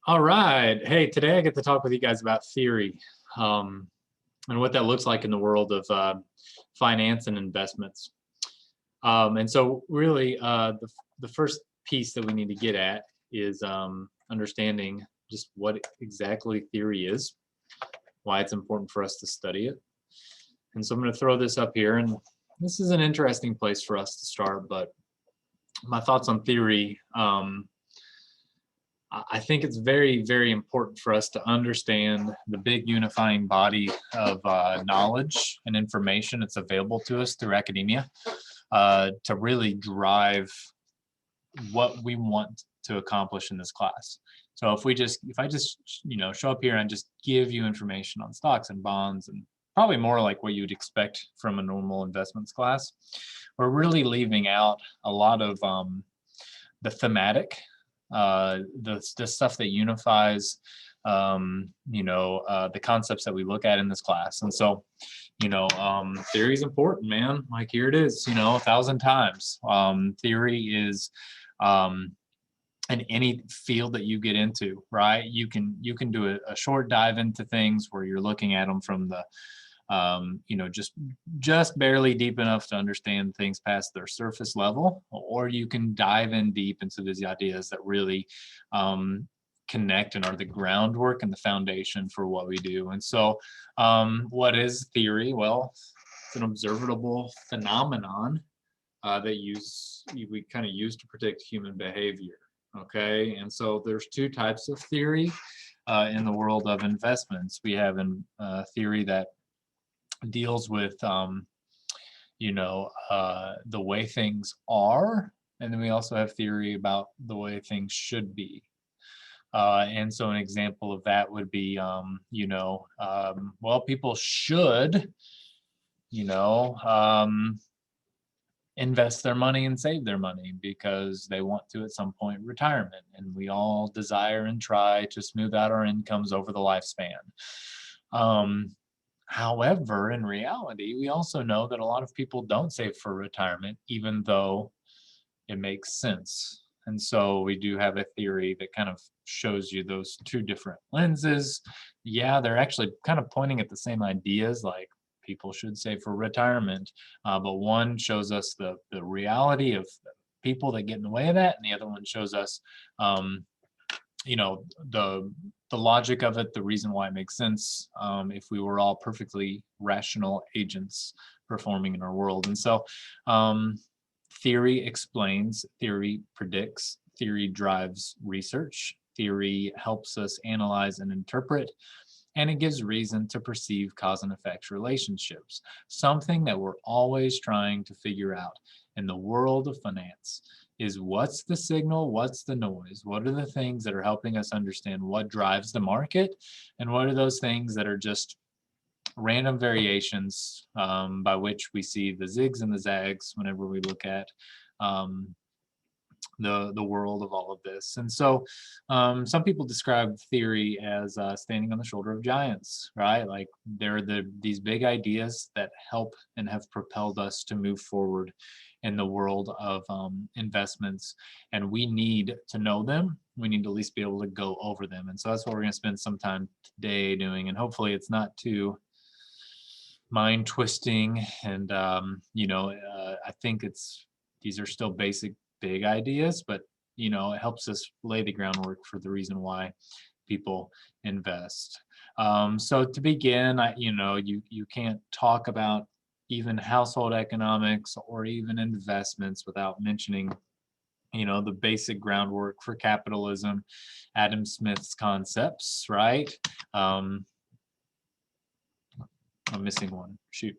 All right. Hey, today I get to talk with you guys about theory um, and what that looks like in the world of finance and investments. And so, really, the first piece that we need to get at is understanding just what exactly theory is, why it's important for us to study it. And so, I'm going to throw this up here, and this is an interesting place for us to start. But my thoughts on theory. I think it's very, very important for us to understand the big unifying body of knowledge and information that's available to us through academia to really drive what we want to accomplish in this class. So if I just, show up here and just give you information on stocks and bonds and probably more like what you'd expect from a normal investments class, we're really leaving out a lot of the thematic, the stuff that unifies, the concepts that we look at in this class. And so, theory is important, man. Like here it is, 1,000 times. Theory is in any field that you get into, right? You can do a short dive into things where you're looking at them from the just barely deep enough to understand things past their surface level, or you can dive in deep into these ideas that really connect and are the groundwork and the foundation for what we do. And so, what is theory? Well, it's an observable phenomenon that we kind of use to predict human behavior. Okay, and so there's two types of theory in the world of investments. We have theory that deals with the way things are, and then we also have theory about the way things should be. And so an example of that would be people should invest their money and save their money because they want to at some point retirement, and we all desire and try to smooth out our incomes over the lifespan. However, in reality, we also know that a lot of people don't save for retirement, even though it makes sense. And so we do have a theory that kind of shows you those two different lenses. Yeah, they're actually kind of pointing at the same ideas, like people should save for retirement, but one shows us the reality of people that get in the way of that, and the other one shows us the logic of it, the reason why it makes sense, if we were all perfectly rational agents performing in our world. And so theory explains, theory predicts, theory drives research, theory helps us analyze and interpret, and it gives reason to perceive cause and effect relationships, something that we're always trying to figure out in the world of finance. Is what's the signal, what's the noise, what are the things that are helping us understand what drives the market, and what are those things that are just random variations by which we see the zigs and the zags whenever we look at the world of all of this. And so some people describe theory as standing on the shoulder of giants, right? Like they're these big ideas that help and have propelled us to move forward in the world of investments, and we need to know them. We need to at least be able to go over them. And so that's what we're going to spend some time today doing, and hopefully it's not too mind twisting. And I think these are still basic big ideas, but it helps us lay the groundwork for the reason why people invest. So to begin, you can't talk about even household economics or even investments without mentioning the basic groundwork for capitalism, Adam Smith's concepts, right? I'm missing one, shoot.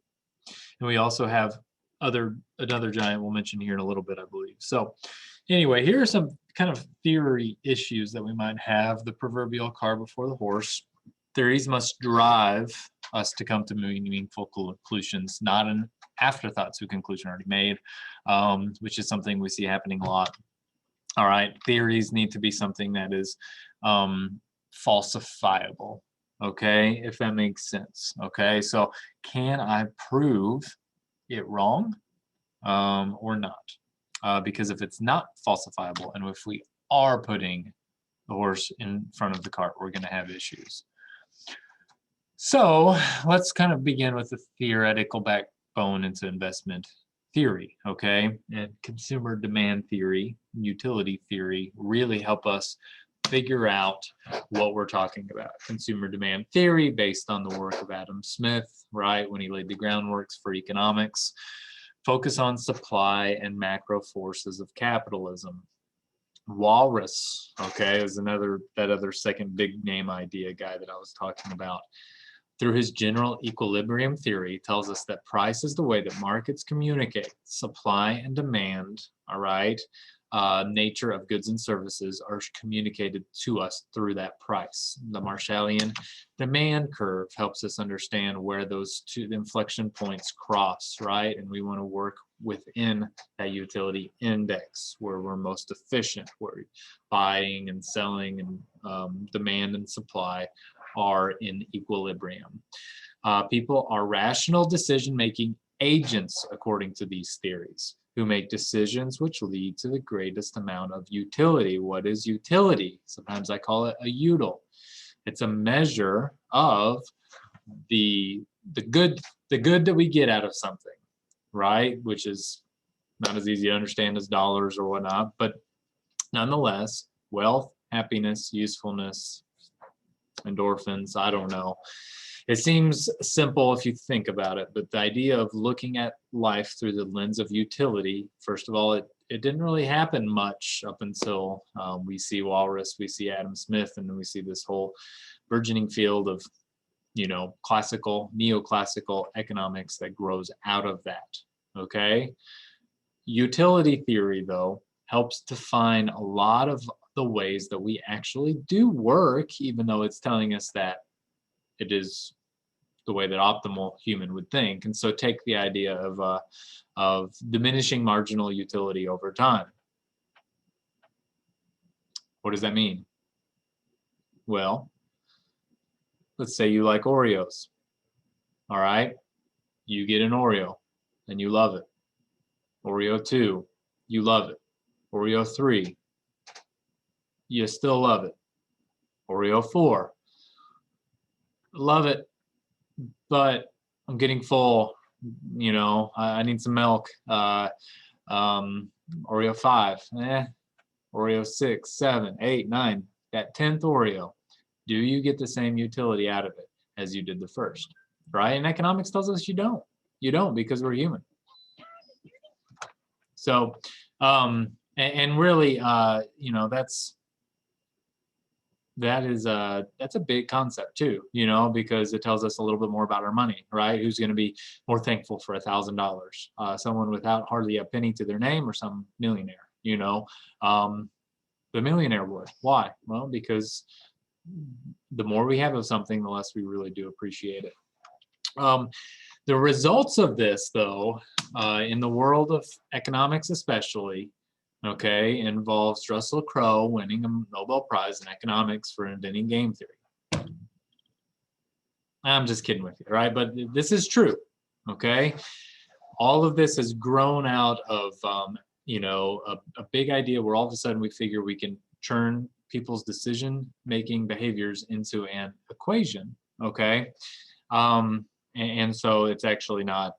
And we also have another giant we'll mention here in a little bit, I believe. So anyway, here are some kind of theory issues that we might have. The proverbial cart before the horse. Theories must drive us to come to meaningful conclusions, not an afterthought to a conclusion already made, which is something we see happening a lot. All right, theories need to be something that is falsifiable, okay, if that makes sense. Okay, so can I prove it wrong or not? Because if it's not falsifiable, and if we are putting the horse in front of the cart. We're going to have issues. So let's kind of begin with the theoretical backbone into investment theory, okay? And consumer demand theory, utility theory really help us figure out what we're talking about. Consumer demand theory based on the work of Adam Smith, right, when he laid the groundwork for economics. Focus on supply and macro forces of capitalism. Walras, okay, is that other second big name idea guy that I was talking about. Through his general equilibrium theory, tells us that price is the way that markets communicate. Supply and demand, all right, nature of goods and services are communicated to us through that price. The Marshallian demand curve helps us understand where those two inflection points cross, right? And we want to work within that utility index where we're most efficient, where buying and selling and demand and supply are in equilibrium. People are rational decision-making agents according to these theories, who make decisions which lead to the greatest amount of utility. What is utility? Sometimes I call it a util. It's a measure of the good that we get out of something, right? Which is not as easy to understand as dollars or whatnot, but nonetheless, wealth, happiness, usefulness, endorphins, I don't know. It seems simple if you think about it, but the idea of looking at life through the lens of utility, first of all, it didn't really happen much up until we see Walras, we see Adam Smith, and then we see this whole burgeoning field of, classical, neoclassical economics that grows out of that, okay? Utility theory, though, helps define a lot of the ways that we actually do work, even though it's telling us that it is the way that optimal human would think. And so take the idea of diminishing marginal utility over time. What does that mean? Well, let's say you like Oreos. All right, you get an Oreo and you love it. Oreo 2, you love it. Oreo 3, you still love it. Oreo 4, love it, but I'm getting full, I need some milk. Oreo 5, Oreo 6, 7, 8, 9, that 10th Oreo, do you get the same utility out of it as you did the first, right? And economics tells us you don't. You don't, because we're human. So, and really, that's a big concept too, because it tells us a little bit more about our money, right? Who's going to be more thankful for $1,000? Someone without hardly a penny to their name, or some millionaire? The millionaire would. Why? Well, because the more we have of something, the less we really do appreciate it. The results of this, though, in the world of economics especially, okay, involves Russell Crowe winning a Nobel Prize in economics for inventing game theory. I'm just kidding with you, right? But this is true, okay? All of this has grown out of, a big idea where all of a sudden we figure we can turn people's decision-making behaviors into an equation, okay? And so it's actually not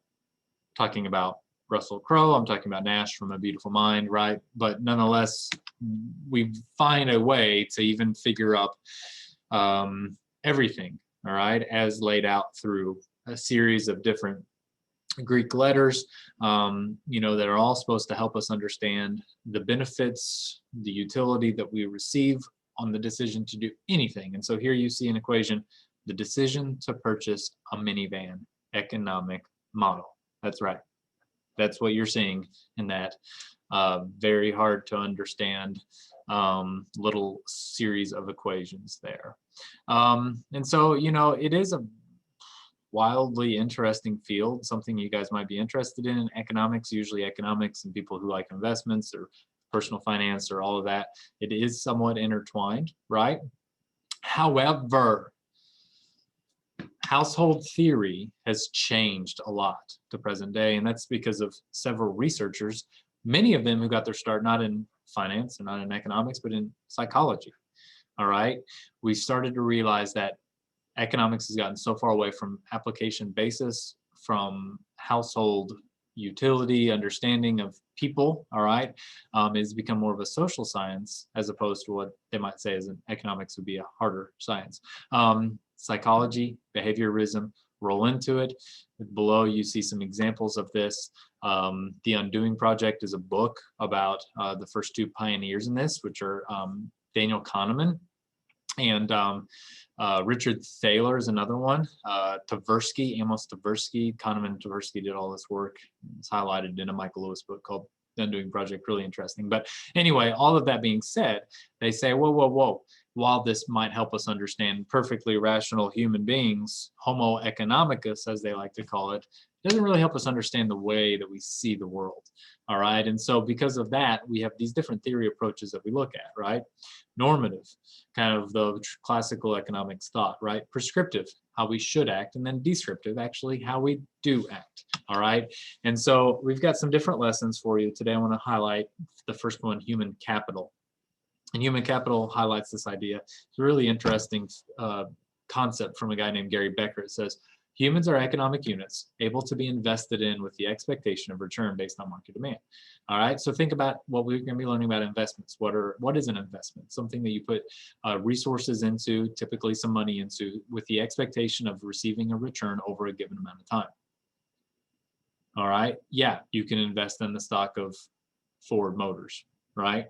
talking about Russell Crowe, I'm talking about Nash from A Beautiful Mind, right? But nonetheless, we find a way to even figure up everything, all right, as laid out through a series of different Greek letters, that are all supposed to help us understand the benefits, the utility that we receive on the decision to do anything. And so here you see an equation, the decision to purchase a minivan economic model. That's right. That's what you're seeing in that very hard to understand little series of equations there. And so, it is a wildly interesting field, something you guys might be interested in economics, usually economics and people who like investments or personal finance or all of that. It is somewhat intertwined, right? However, household theory has changed a lot to present day, and that's because of several researchers, many of them who got their start not in finance and not in economics, but in psychology. all right, we started to realize that economics has gotten so far away from application basis, from household utility, understanding of people, all right, it's become more of a social science as opposed to what they might say as an economics would be a harder science. Psychology, behaviorism roll into it. Below you see some examples of this. The Undoing Project is a book about the first two pioneers in this, which are Daniel Kahneman and Richard Thaler is another one. Tversky, Amos Tversky, Kahneman and Tversky did all this work. It's highlighted in a Michael Lewis book called The Undoing Project, really interesting. But anyway, all of that being said, they say, whoa, whoa, whoa. While this might help us understand perfectly rational human beings, Homo economicus, as they like to call it, doesn't really help us understand the way that we see the world. All right. And so because of that, we have these different theory approaches that we look at, right? Normative, kind of the classical economics thought, right? Prescriptive, how we should act, and then descriptive, actually how we do act. All right. And so we've got some different lessons for you today. I want to highlight the first one, human capital. And human capital highlights this idea. It's a really interesting concept from a guy named Gary Becker. It says, humans are economic units able to be invested in with the expectation of return based on market demand. All right, so think about what we're going to be learning about investments. What is an investment? Something that you put resources into, typically some money into, with the expectation of receiving a return over a given amount of time. All right, yeah, you can invest in the stock of Ford Motors, right?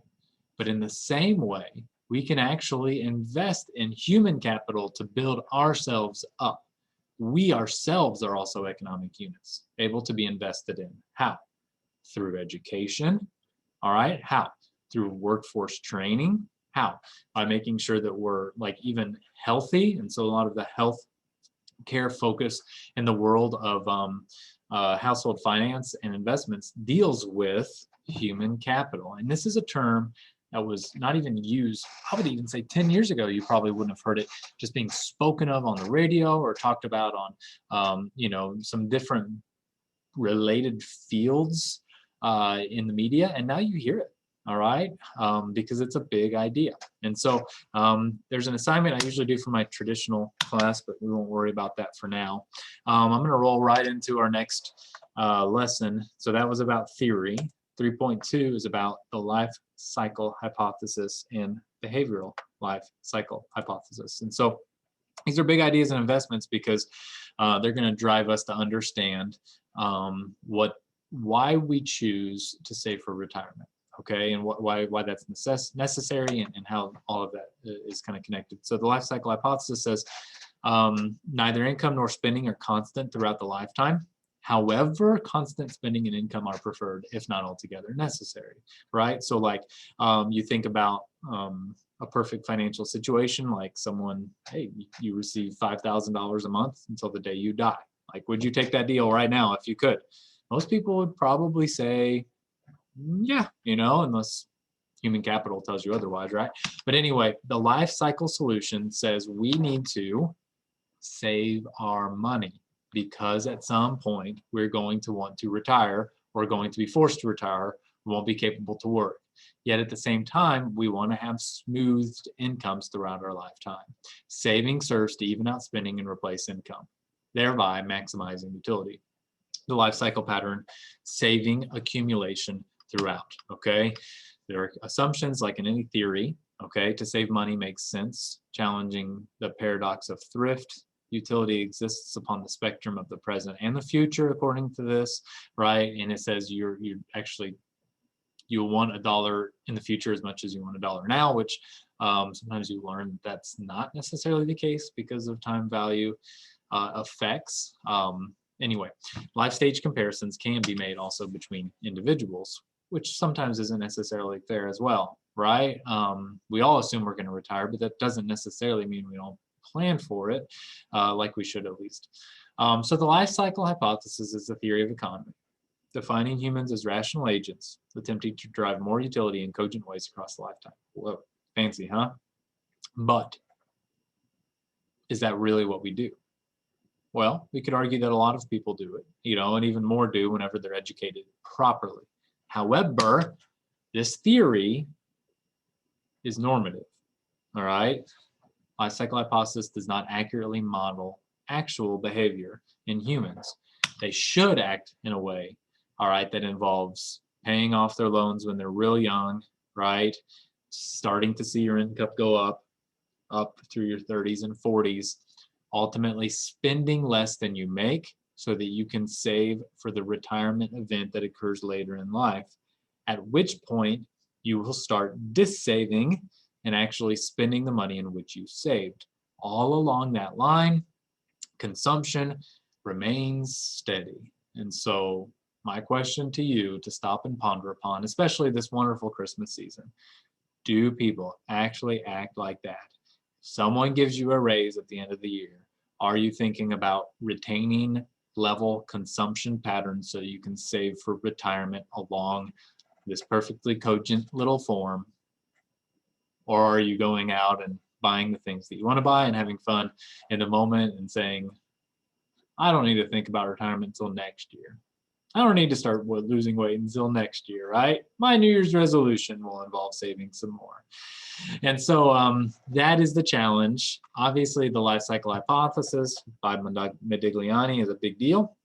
But in the same way, we can actually invest in human capital to build ourselves up. We ourselves are also economic units, able to be invested in. How? Through education. All right. How? Through workforce training. How? By making sure that we're like even healthy. And so a lot of the health care focus in the world of household finance and investments deals with human capital. And this is a term that was not even used, I would even say 10 years ago, you probably wouldn't have heard it just being spoken of on the radio or talked about on, some different related fields in the media. And now you hear it, all right, because it's a big idea. And so there's an assignment I usually do for my traditional class, but we won't worry about that for now. I'm going to roll right into our next lesson. So that was about theory. 3.2 is about the life cycle hypothesis and behavioral life cycle hypothesis. And so these are big ideas in investments because they're going to drive us to understand why we choose to save for retirement, okay, and why that's necessary and how all of that is kind of connected. So the life cycle hypothesis says neither income nor spending are constant throughout the lifetime. However, constant spending and income are preferred, if not altogether necessary, right? So like you think about a perfect financial situation, like someone, hey, you receive $5,000 a month until the day you die. Like, would you take that deal right now if you could? Most people would probably say, yeah, unless human capital tells you otherwise, right? But anyway, the life cycle solution says we need to save our money, because at some point we're going to want to retire, or going to be forced to retire, we won't be capable to work. Yet at the same time, we want to have smoothed incomes throughout our lifetime. Saving serves to even out spending and replace income, thereby maximizing utility. The life cycle pattern, saving accumulation throughout, okay? There are assumptions like in any theory, okay? To save money makes sense, challenging the paradox of thrift. Utility exists upon the spectrum of the present and the future, according to this, right? And it says you want $1 in the future as much as you want $1 now, which sometimes you learn that's not necessarily the case because of time value effects. Anyway, life stage comparisons can be made also between individuals, which sometimes isn't necessarily fair as well, right? We all assume we're going to retire, but that doesn't necessarily mean we don't plan for it like we should at least. So the life cycle hypothesis is the theory of economy, defining humans as rational agents, attempting to drive more utility in cogent ways across the lifetime. Whoa, fancy, huh? But is that really what we do? Well, we could argue that a lot of people do it, and even more do whenever they're educated properly. However, this theory is normative. All right. Life cycle hypothesis does not accurately model actual behavior in humans. They should act in a way, all right, that involves paying off their loans when they're real young, right? Starting to see your income go up through your 30s and 40s, ultimately spending less than you make so that you can save for the retirement event that occurs later in life, at which point you will start dissaving and actually spending the money in which you saved. All along that line, consumption remains steady. And so, my question to you to stop and ponder upon, especially this wonderful Christmas season, do people actually act like that? Someone gives you a raise at the end of the year. Are you thinking about retaining level consumption patterns so you can save for retirement along this perfectly cogent little form? Or are you going out and buying the things that you want to buy and having fun in the moment and saying, I don't need to think about retirement until next year. I don't need to start losing weight until next year, right? My New Year's resolution will involve saving some more. And so that is the challenge. Obviously, the life cycle hypothesis by Modigliani is a big deal.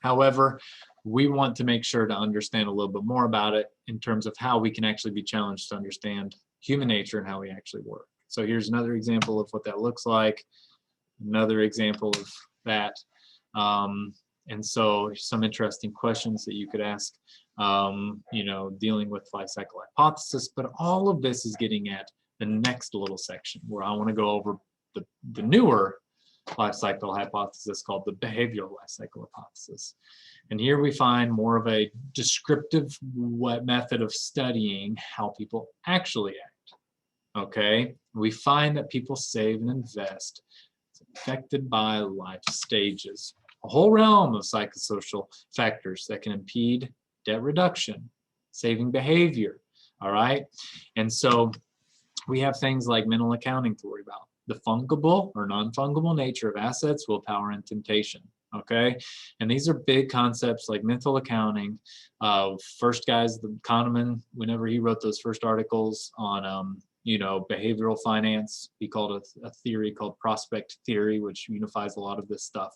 However, we want to make sure to understand a little bit more about it in terms of how we can actually be challenged to understand human nature and how we actually work. So here's another example of what that looks like, another example of that. And so some interesting questions that you could ask, dealing with life cycle hypothesis, but all of this is getting at the next little section where I want to go over the newer life cycle hypothesis called the behavioral life cycle hypothesis. And here we find more of a descriptive method of studying how people actually act. Okay, we find that people save and invest. It's affected by life stages, a whole realm of psychosocial factors that can impede debt reduction, saving behavior. All right, and so we have things like mental accounting to worry about, the fungible or non-fungible nature of assets, willpower, and temptation. Okay, and these are big concepts like mental accounting. First guys, the Kahneman, whenever he wrote those first articles on behavioral finance, he called a theory called prospect theory, which unifies a lot of this stuff.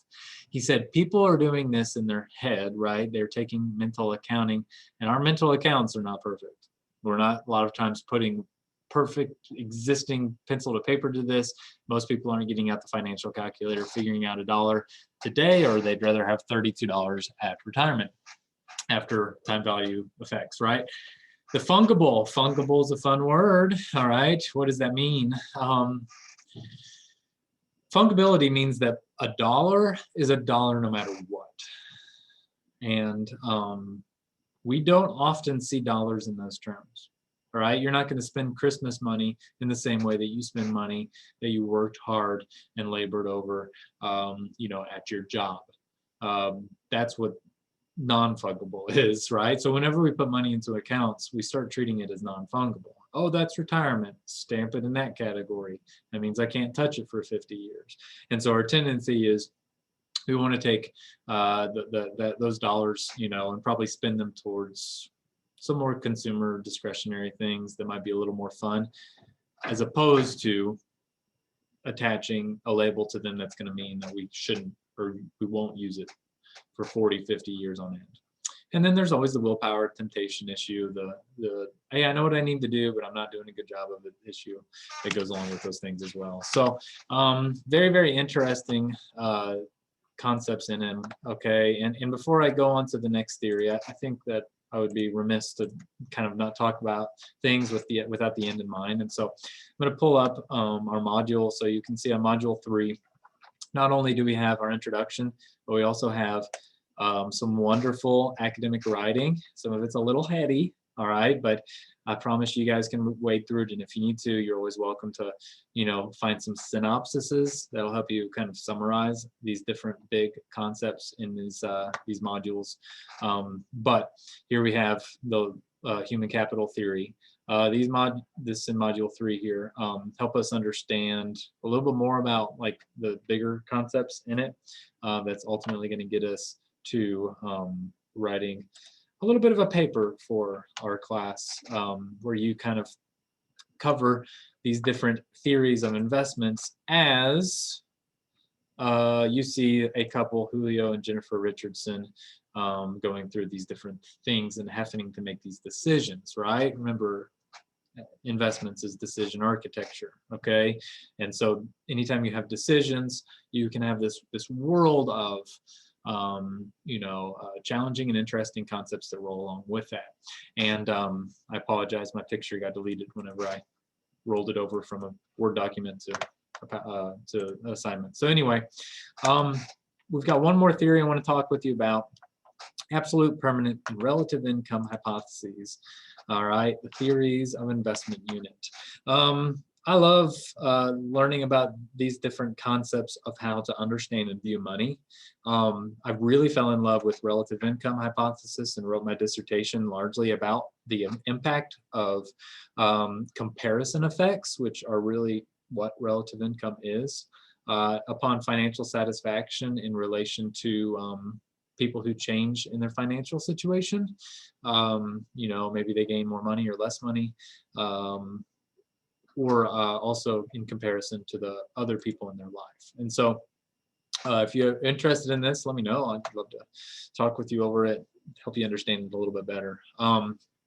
He said people are doing this in their head, right? They're taking mental accounting, and our mental accounts are not perfect. We're not a lot of times putting perfect existing pencil to paper to this. Most people aren't getting out the financial calculator, figuring out $1 today, or they'd rather have $32 at retirement after time value effects, right? The fungible is a fun word. All right, what does that mean? Fungibility means that $1 is $1 no matter what. And we don't often see dollars in those terms. All right, you're not going to spend Christmas money in the same way that you spend money that you worked hard and labored over, at your job. That's what non-fungible is, right? So whenever we put money into accounts, we start treating it as non-fungible. Oh, that's retirement. Stamp it in that category. That means I can't touch it for 50 years. And so our tendency is we want to take those dollars, and probably spend them towards some more consumer discretionary things that might be a little more fun, as opposed to attaching a label to them that's going to mean that we shouldn't or we won't use it for 40, 50 years on end. And then there's always the willpower temptation issue, the hey, I know what I need to do, but I'm not doing a good job of it issue that goes along with those things as well. So very, very interesting concepts in him. Okay, and before I go on to the next theory, I think that I would be remiss to kind of not talk about things without the end in mind. And so I'm going to pull up our module so you can see on module 3. Not only do we have our introduction, but we also have some wonderful academic writing. Some of it's a little heady, all right, but I promise you guys can wade through it. And if you need to, you're always welcome to, find some synopsises that'll help you kind of summarize these different big concepts in these modules. But here we have the human capital theory. This in module 3 here help us understand a little bit more about like the bigger concepts in it. That's ultimately going to get us to writing a little bit of a paper for our class where you kind of cover these different theories of investments as you see a couple, Julio and Jennifer Richardson, going through these different things and having to make these decisions, right? Remember, investments is decision architecture, okay? And so anytime you have decisions, you can have this world of challenging and interesting concepts that roll along with that. And I apologize, my picture got deleted whenever I rolled it over from a Word document to assignment. So anyway, we've got one more theory I want to talk with you about: absolute, permanent, and relative income hypotheses. All right, the theories of investment unit. I love learning about these different concepts of how to understand and view money. I really fell in love with relative income hypothesis and wrote my dissertation largely about the impact of comparison effects, which are really what relative income is, upon financial satisfaction in relation to people who change in their financial situation. Maybe they gain more money or less money, or also in comparison to the other people in their life. And so if you're interested in this, let me know. I'd love to talk with you over it, help you understand it a little bit better.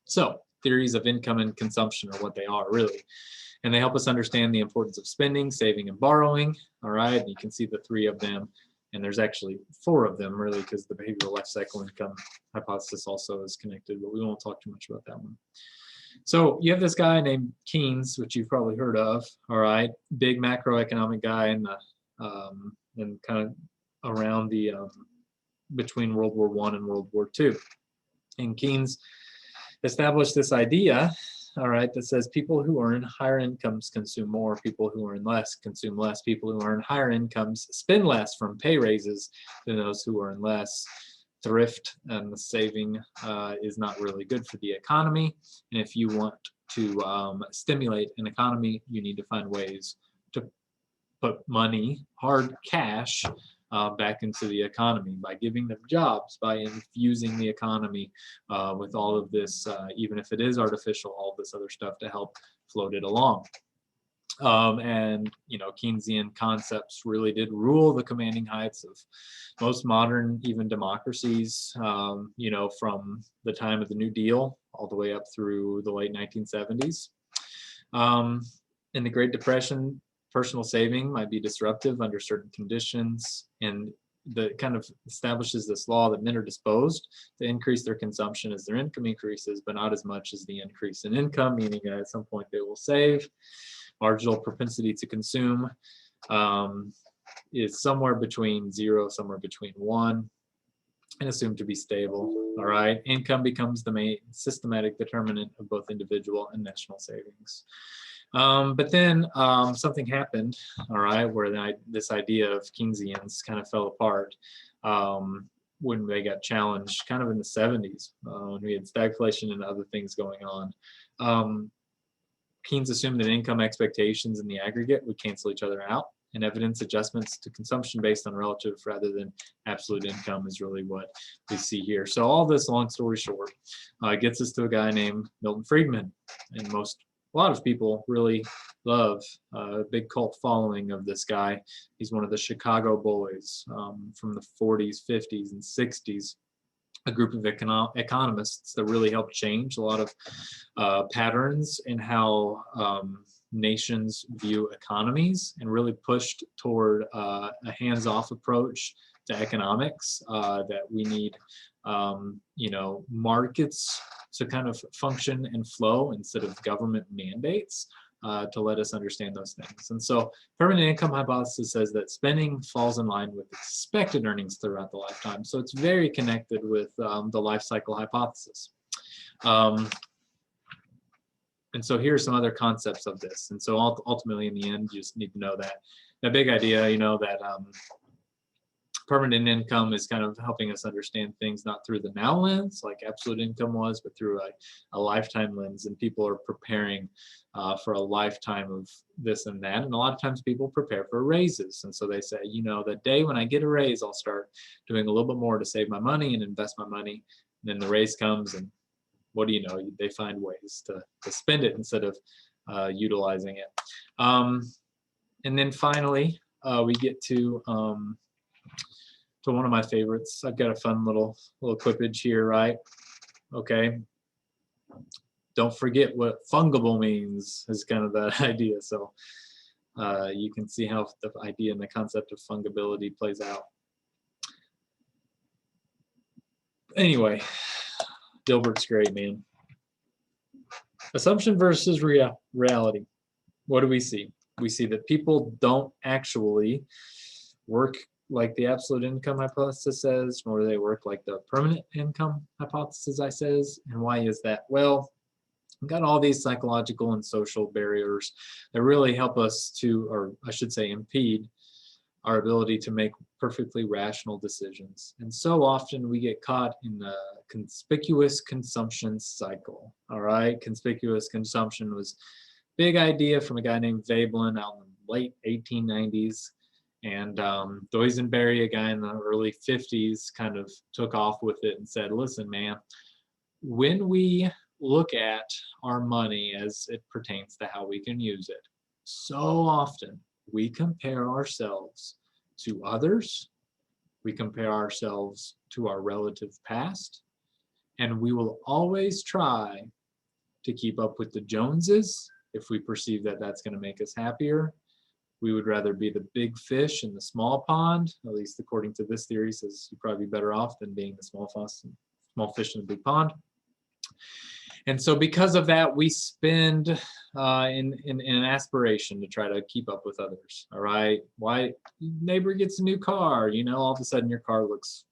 So theories of income and consumption are what they are, really. And they help us understand the importance of spending, saving, and borrowing. All right, and you can see the three of them. And there's actually four of them, really, because the behavioral life cycle income hypothesis also is connected, but we won't talk too much about that one. So you have this guy named Keynes, which you've probably heard of, all right, big macroeconomic guy in the and kind of around the between World War I and World War II. And Keynes established this idea, all right, that says people who earn higher incomes consume more, people who earn less consume less, people who earn higher incomes spend less from pay raises than those who earn less. Thrift and the saving is not really good for the economy. And if you want to stimulate an economy, you need to find ways to put money, hard cash, back into the economy by giving them jobs, by infusing the economy with all of this, even if it is artificial, all this other stuff to help float it along. Keynesian concepts really did rule the commanding heights of most modern, even democracies, from the time of the New Deal all the way up through the late 1970s. In the Great Depression, personal saving might be disruptive under certain conditions, and that kind of establishes this law that men are disposed to increase their consumption as their income increases, but not as much as the increase in income, meaning at some point they will save. Marginal propensity to consume is somewhere between 0, somewhere between 1, and assumed to be stable. All right, income becomes the main systematic determinant of both individual and national savings. But then something happened, all right, where this idea of Keynesians kind of fell apart when they got challenged kind of in the 70s, when we had stagflation and other things going on. Keynes assumed that income expectations in the aggregate would cancel each other out, and evidence adjustments to consumption based on relative rather than absolute income is really what we see here. So all this, long story short, gets us to a guy named Milton Friedman, and a lot of people really love a big cult following of this guy. He's one of the Chicago boys from the 40s, 50s, and 60s. A group of economists that really helped change a lot of patterns in how nations view economies, and really pushed toward a hands-off approach to economics, that we need markets to kind of function and flow instead of government mandates to let us understand those things. And so permanent income hypothesis says that spending falls in line with expected earnings throughout the lifetime. So it's very connected with the life cycle hypothesis. And so here's some other concepts of this. And so ultimately in the end, you just need to know that big idea, that permanent income is kind of helping us understand things not through the now lens, like absolute income was, but through a lifetime lens. And people are preparing for a lifetime of this and that. And a lot of times people prepare for raises. And so they say, the day when I get a raise, I'll start doing a little bit more to save my money and invest my money. And then the raise comes, and what do you know? They find ways to spend it instead of utilizing it. And then finally, we get to one of my favorites. I've got a fun little clippage here, right? Okay. Don't forget what fungible means is kind of that idea. So you can see how the idea and the concept of fungibility plays out. Anyway, Dilbert's great, man. Assumption versus reality. What do we see? We see that people don't actually work like the absolute income hypothesis says, nor do they work like the permanent income hypothesis says. And why is that? Well, we've got all these psychological and social barriers that really help us to, or I should say impede, our ability to make perfectly rational decisions. And so often we get caught in the conspicuous consumption cycle. All right, conspicuous consumption was a big idea from a guy named Veblen out in the late 1890s. And Duisenberry, a guy in the early 50s, kind of took off with it and said, listen, man, when we look at our money as it pertains to how we can use it, so often we compare ourselves to others, we compare ourselves to our relative past, and we will always try to keep up with the Joneses if we perceive that that's going to make us happier. We would rather be the big fish in the small pond, at least according to this theory, says you'd probably be better off than being the small fish in the big pond. And so because of that, we spend in an aspiration to try to keep up with others. All right. Why neighbor gets a new car, you know, all of a sudden your car looks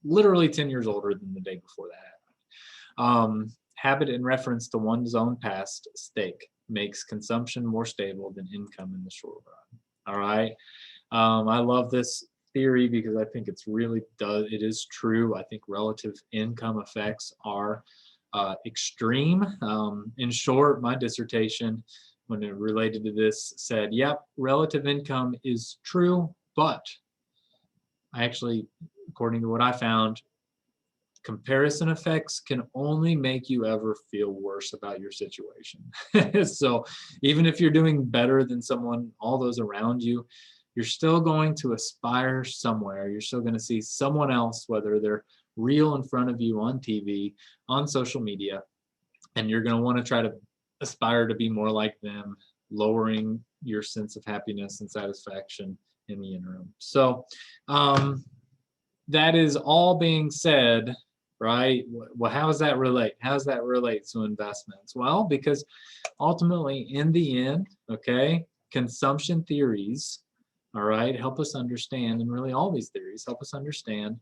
literally 10 years older than the day before that. Habit in reference to one's own past stake makes consumption more stable than income in the short run. All right. I love this theory because I think it is true. I think relative income effects are extreme. In short, my dissertation, when it related to this, said, yep, relative income is true, but I actually, according to what I found, comparison effects can only make you ever feel worse about your situation. So even if you're doing better than someone, all those around you, you're still going to aspire somewhere. You're still going to see someone else, whether they're real in front of you on TV, on social media, and you're going to want to try to aspire to be more like them, lowering your sense of happiness and satisfaction in the interim. So that is all being said, right? Well, how does that relate? How does that relate to investments? Well, because ultimately in the end, okay, consumption theories, all right, help us understand, and really all these theories help us understand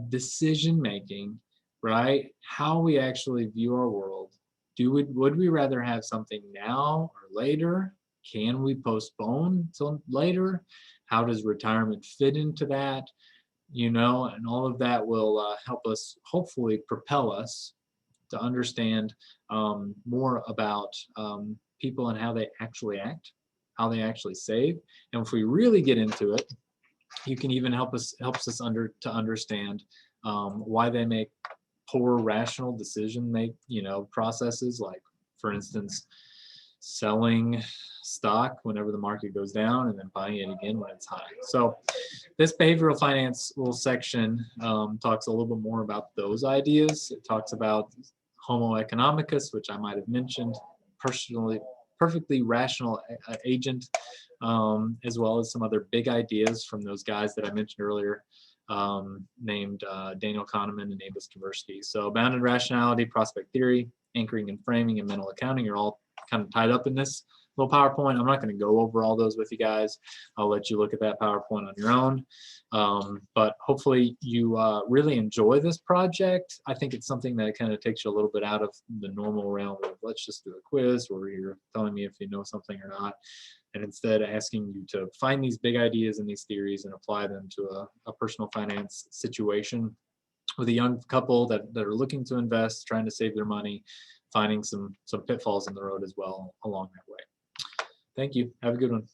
decision making, right? How we actually view our world. Would we rather have something now or later? Can we postpone till later? How does retirement fit into that? You know, and all of that will help us, hopefully propel us to understand more about people and how they actually act, how they actually save. And if we really get into it, you can even helps us to understand why they make poor rational processes, like for instance selling stock whenever the market goes down and then buying it again when it's high. So this behavioral finance little section talks a little bit more about those ideas. It talks about Homo economicus, which I might have mentioned, perfectly rational agent, as well as some other big ideas from those guys that I mentioned earlier, named Daniel Kahneman and Amos Tversky. So bounded rationality, prospect theory, anchoring and framing, and mental accounting are all kind of tied up in this little PowerPoint. I'm not going to go over all those with you guys. I'll let you look at that PowerPoint on your own. But hopefully you really enjoy this project. I think it's something that kind of takes you a little bit out of the normal realm of let's just do a quiz where you're telling me if you know something or not, and instead asking you to find these big ideas and these theories and apply them to a personal finance situation with a young couple that are looking to invest, trying to save their money, finding some pitfalls in the road as well along that way. Thank you. Have a good one.